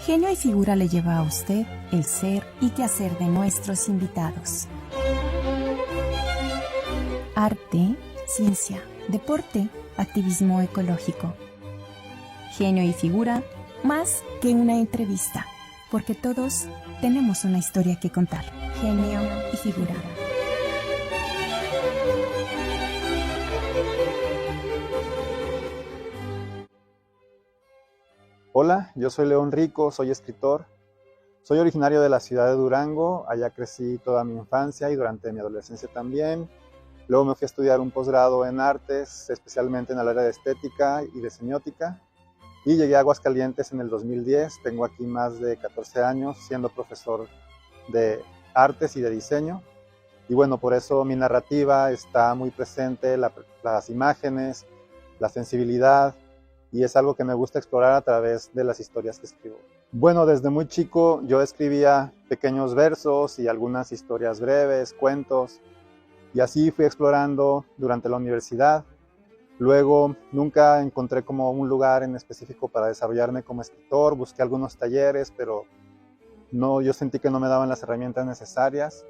Genio y Figura le lleva a usted el ser y quehacer de nuestros invitados. Arte, ciencia, deporte, activismo ecológico. Genio y Figura, más que una entrevista, porque todos tenemos una historia que contar. Genio y Figura. Hola, yo soy León Rico, soy escritor. Soy originario de la ciudad de Durango, allá crecí toda mi infancia y durante mi adolescencia también. Luego me fui a estudiar un posgrado en artes, especialmente en el área de estética y de semiótica. Y llegué a Aguascalientes en el 2010. Tengo aquí más de 14 años siendo profesor de artes y de diseño. Y bueno, por eso mi narrativa está muy presente, las imágenes, la sensibilidad, y es algo que me gusta explorar a través de las historias que escribo. Bueno, desde muy chico yo escribía pequeños versos y algunas historias breves, cuentos, y así fui explorando durante la universidad. Luego nunca encontré como un lugar en específico para desarrollarme como escritor, busqué algunos talleres, pero yo sentí que no me daban las herramientas necesarias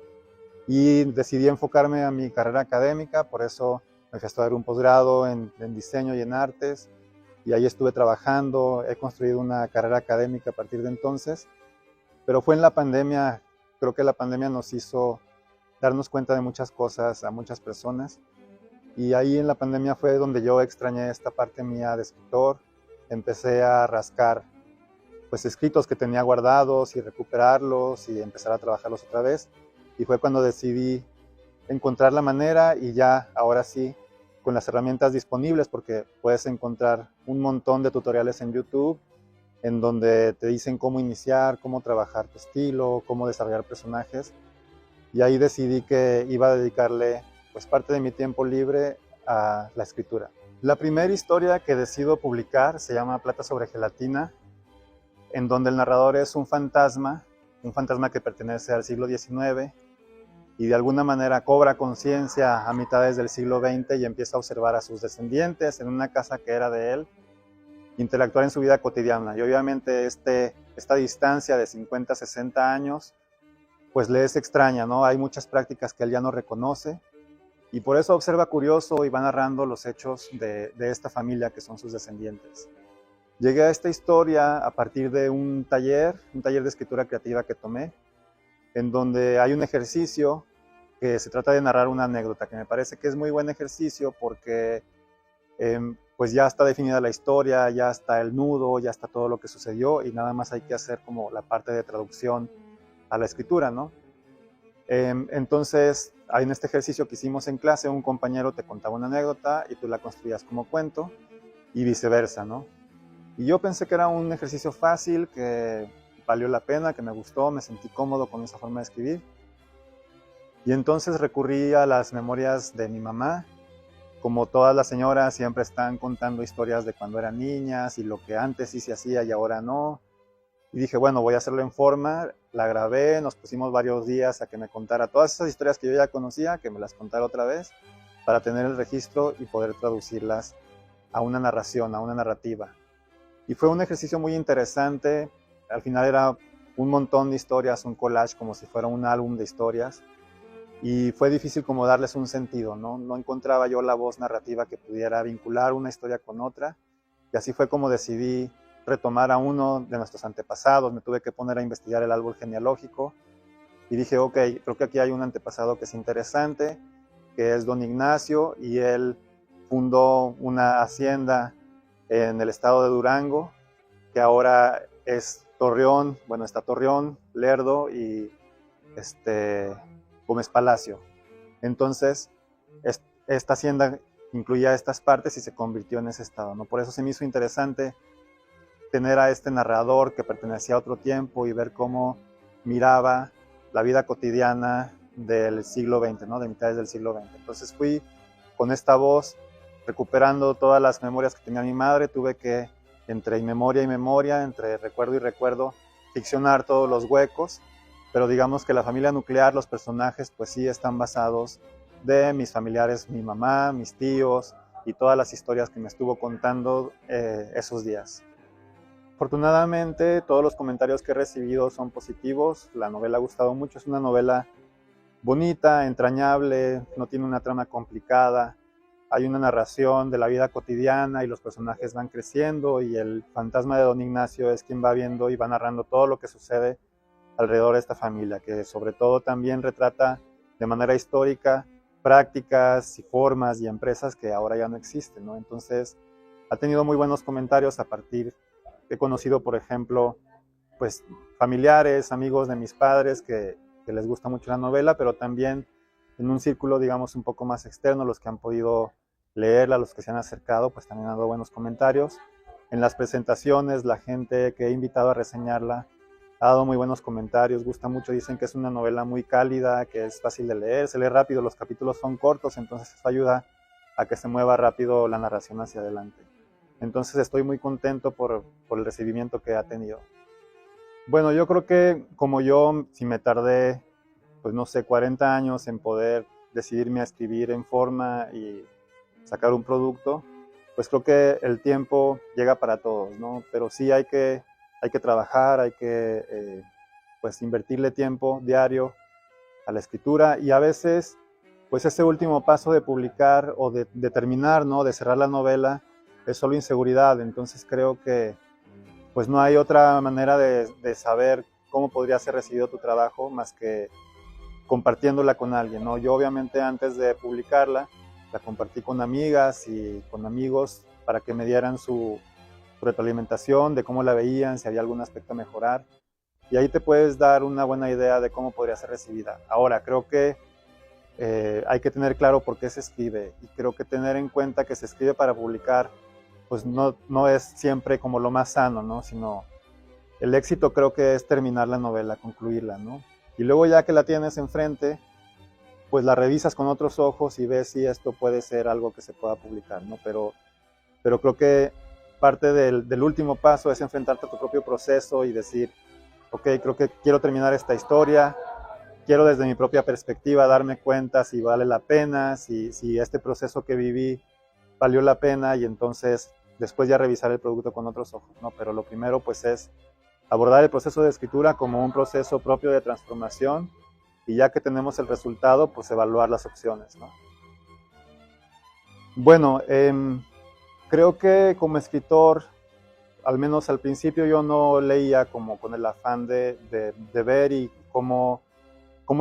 y decidí enfocarme a mi carrera académica, por eso me fui a estudiar un posgrado en diseño y en artes, y ahí estuve trabajando, he construido una carrera académica a partir de entonces, pero fue en la pandemia, creo que la pandemia nos hizo darnos cuenta de muchas cosas a muchas personas, y ahí en la pandemia fue donde yo extrañé esta parte mía de escritor, empecé a rascar pues escritos que tenía guardados y recuperarlos y empezar a trabajarlos otra vez, y fue cuando decidí encontrar la manera y ya ahora sí con las herramientas disponibles, porque puedes encontrar un montón de tutoriales en YouTube en donde te dicen cómo iniciar, cómo trabajar tu estilo, cómo desarrollar personajes, y ahí decidí que iba a dedicarle pues parte de mi tiempo libre a la escritura. La primera historia que decido publicar se llama Plata sobre gelatina, en donde el narrador es un fantasma que pertenece al siglo XIX, y de alguna manera cobra conciencia a mitades del siglo XX y empieza a observar a sus descendientes en una casa que era de él, interactuar en su vida cotidiana. Y obviamente esta distancia de 50, 60 años, pues le es extraña, ¿no? Hay muchas prácticas que él ya no reconoce, y por eso observa curioso y va narrando los hechos de esta familia que son sus descendientes. Llegué a esta historia a partir de un taller de escritura creativa que tomé, en donde hay un ejercicio que se trata de narrar una anécdota, que me parece que es muy buen ejercicio porque pues ya está definida la historia, ya está el nudo, ya está todo lo que sucedió, y nada más hay que hacer como la parte de traducción a la escritura, ¿no? Entonces, en este ejercicio que hicimos en clase, un compañero te contaba una anécdota y tú la construías como cuento, y viceversa, ¿no? Y yo pensé que era un ejercicio fácil, que valió la pena, que me gustó, me sentí cómodo con esa forma de escribir. Y entonces recurrí a las memorias de mi mamá. Como todas las señoras, siempre están contando historias de cuando eran niñas y lo que antes sí se hacía y ahora no. Y dije, bueno, voy a hacerlo en forma. La grabé, nos pusimos varios días a que me contara todas esas historias que yo ya conocía, que me las contara otra vez, para tener el registro y poder traducirlas a una narración, a una narrativa. Y fue un ejercicio muy interesante. Al final era un montón de historias, un collage como si fuera un álbum de historias. Y fue difícil como darles un sentido, ¿no? No encontraba yo la voz narrativa que pudiera vincular una historia con otra. Y así fue como decidí retomar a uno de nuestros antepasados. Me tuve que poner a investigar el árbol genealógico. Y dije, ok, creo que aquí hay un antepasado que es interesante, que es don Ignacio, y él fundó una hacienda en el estado de Durango, que ahora es Torreón, bueno, está Torreón, Lerdo y Gómez Palacio. Entonces, esta hacienda incluía estas partes y se convirtió en ese estado, ¿no? Por eso se me hizo interesante tener a este narrador que pertenecía a otro tiempo y ver cómo miraba la vida cotidiana del siglo XX, ¿no? De mitades del siglo XX. Entonces fui con esta voz recuperando todas las memorias que tenía mi madre. Tuve que, entre memoria y memoria, entre recuerdo y recuerdo, ficcionar todos los huecos, pero digamos que la familia nuclear, los personajes, pues sí están basados de mis familiares, mi mamá, mis tíos, y todas las historias que me estuvo contando esos días. Afortunadamente, todos los comentarios que he recibido son positivos. La novela ha gustado mucho. Es una novela bonita, entrañable, no tiene una trama complicada. Hay una narración de la vida cotidiana y los personajes van creciendo y el fantasma de Don Ignacio es quien va viendo y va narrando todo lo que sucede alrededor de esta familia, que sobre todo también retrata de manera histórica prácticas y formas y empresas que ahora ya no existen, ¿no? Entonces, ha tenido muy buenos comentarios a partir. He conocido, por ejemplo, pues familiares, amigos de mis padres que les gusta mucho la novela, pero también en un círculo, digamos, un poco más externo, los que han podido leerla, los que se han acercado, pues también han dado buenos comentarios. En las presentaciones, la gente que he invitado a reseñarla ha dado muy buenos comentarios, gusta mucho, dicen que es una novela muy cálida, que es fácil de leer, se lee rápido, los capítulos son cortos, entonces eso ayuda a que se mueva rápido la narración hacia adelante. Entonces estoy muy contento por el recibimiento que ha tenido. Bueno, yo creo que como yo, si me tardé, pues no sé, 40 años en poder decidirme a escribir en forma y sacar un producto, pues creo que el tiempo llega para todos, ¿no? Pero sí hay que trabajar, hay que pues invertirle tiempo diario a la escritura y a veces, pues ese último paso de publicar o de terminar, ¿no? De cerrar la novela, es solo inseguridad, entonces creo que pues no hay otra manera de saber cómo podría ser recibido tu trabajo más que compartiéndola con alguien, ¿no? Yo obviamente antes de publicarla la compartí con amigas y con amigos para que me dieran su retroalimentación de cómo la veían, si había algún aspecto a mejorar y ahí te puedes dar una buena idea de cómo podría ser recibida. Ahora, creo que hay que tener claro por qué se escribe y creo que tener en cuenta que se escribe para publicar pues no es siempre como lo más sano, ¿no? Sino el éxito creo que es terminar la novela, concluirla, ¿no? Y luego ya que la tienes enfrente, pues la revisas con otros ojos y ves si esto puede ser algo que se pueda publicar, ¿no? Pero creo que parte del último paso es enfrentarte a tu propio proceso y decir, ok, creo que quiero terminar esta historia, quiero desde mi propia perspectiva darme cuenta si vale la pena, si este proceso que viví valió la pena y entonces después ya revisar el producto con otros ojos, ¿no? Pero lo primero pues es abordar el proceso de escritura como un proceso propio de transformación y ya que tenemos el resultado, pues evaluar las opciones, ¿no? Bueno, creo que como escritor, al menos al principio yo no leía como con el afán de ver y cómo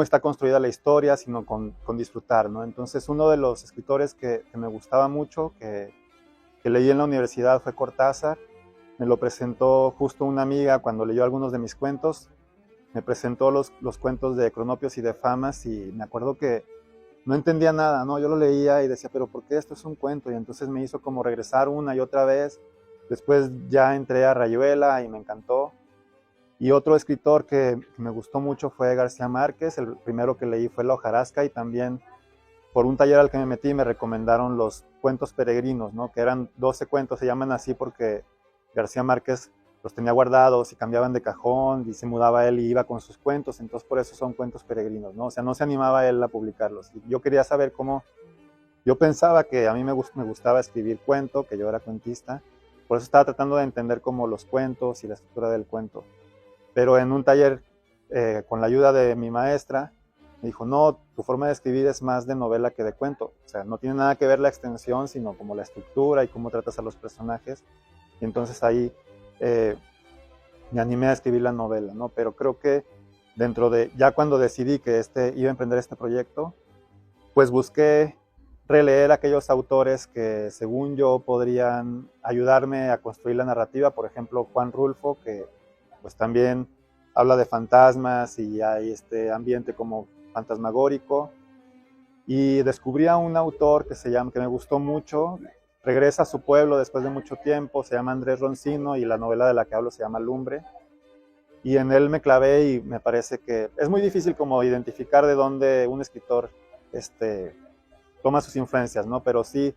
está construida la historia, sino con disfrutar, ¿no? Entonces uno de los escritores que me gustaba mucho, que leí en la universidad fue Cortázar. Me lo presentó justo una amiga cuando leyó algunos de mis cuentos. Me presentó los cuentos de Cronopios y de Famas y me acuerdo que no entendía nada, ¿no? Yo lo leía y decía, pero ¿por qué esto es un cuento? Y entonces me hizo como regresar una y otra vez. Después ya entré a Rayuela y me encantó. Y otro escritor que me gustó mucho fue García Márquez. El primero que leí fue La hojarasca y también por un taller al que me metí me recomendaron los cuentos peregrinos, ¿no? Que eran 12 cuentos, se llaman así porque García Márquez los tenía guardados y cambiaban de cajón y se mudaba él y iba con sus cuentos, entonces por eso son cuentos peregrinos, ¿no? O sea, no se animaba él a publicarlos. Y yo quería saber cómo, yo pensaba que a mí me gustaba escribir cuento, que yo era cuentista, por eso estaba tratando de entender como los cuentos y la estructura del cuento. Pero en un taller, con la ayuda de mi maestra, me dijo, no, tu forma de escribir es más de novela que de cuento. O sea, no tiene nada que ver la extensión, sino como la estructura y cómo tratas a los personajes. Y entonces ahí me animé a escribir la novela, ¿no? Pero creo que dentro de, ya cuando decidí que iba a emprender este proyecto, pues busqué releer aquellos autores que según yo podrían ayudarme a construir la narrativa. Por ejemplo, Juan Rulfo, que pues también habla de fantasmas y hay este ambiente como fantasmagórico. Y descubrí a un autor que me gustó mucho, regresa a su pueblo después de mucho tiempo, se llama Andrés Roncino y la novela de la que hablo se llama Lumbre. Y en él me clavé y me parece que es muy difícil como identificar de dónde un escritor toma sus influencias, ¿no? Pero sí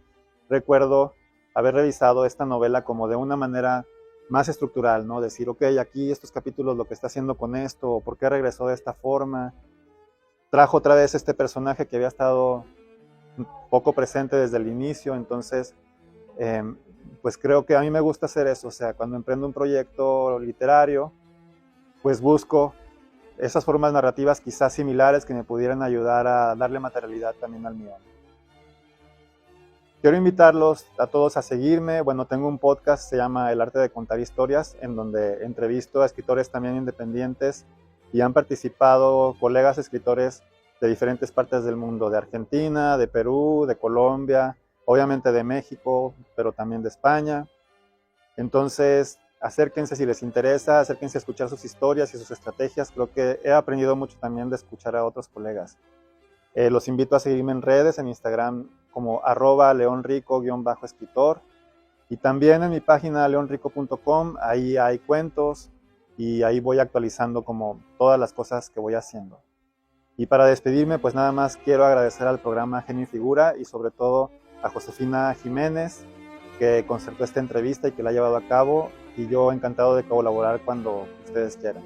recuerdo haber revisado esta novela como de una manera más estructural, ¿no? Decir, ok, aquí estos capítulos lo que está haciendo con esto, o por qué regresó de esta forma. Trajo otra vez este personaje que había estado poco presente desde el inicio, entonces pues creo que a mí me gusta hacer eso, o sea, cuando emprendo un proyecto literario, pues busco esas formas narrativas quizás similares que me pudieran ayudar a darle materialidad también al mío. Quiero invitarlos a todos a seguirme. Bueno, tengo un podcast, se llama El Arte de Contar Historias, en donde entrevisto a escritores también independientes y han participado colegas escritores de diferentes partes del mundo, de Argentina, de Perú, de Colombia, obviamente de México, pero también de España. Entonces, acérquense si les interesa, acérquense a escuchar sus historias y sus estrategias. Creo que he aprendido mucho también de escuchar a otros colegas. Los invito a seguirme en redes, en Instagram como @leonrico_escritor y también en mi página leonrico.com, ahí hay cuentos y ahí voy actualizando como todas las cosas que voy haciendo. Y para despedirme, pues nada más quiero agradecer al programa Genio y Figura y sobre todo a Josefina Jiménez, que concertó esta entrevista y que la ha llevado a cabo, y yo encantado de colaborar cuando ustedes quieran.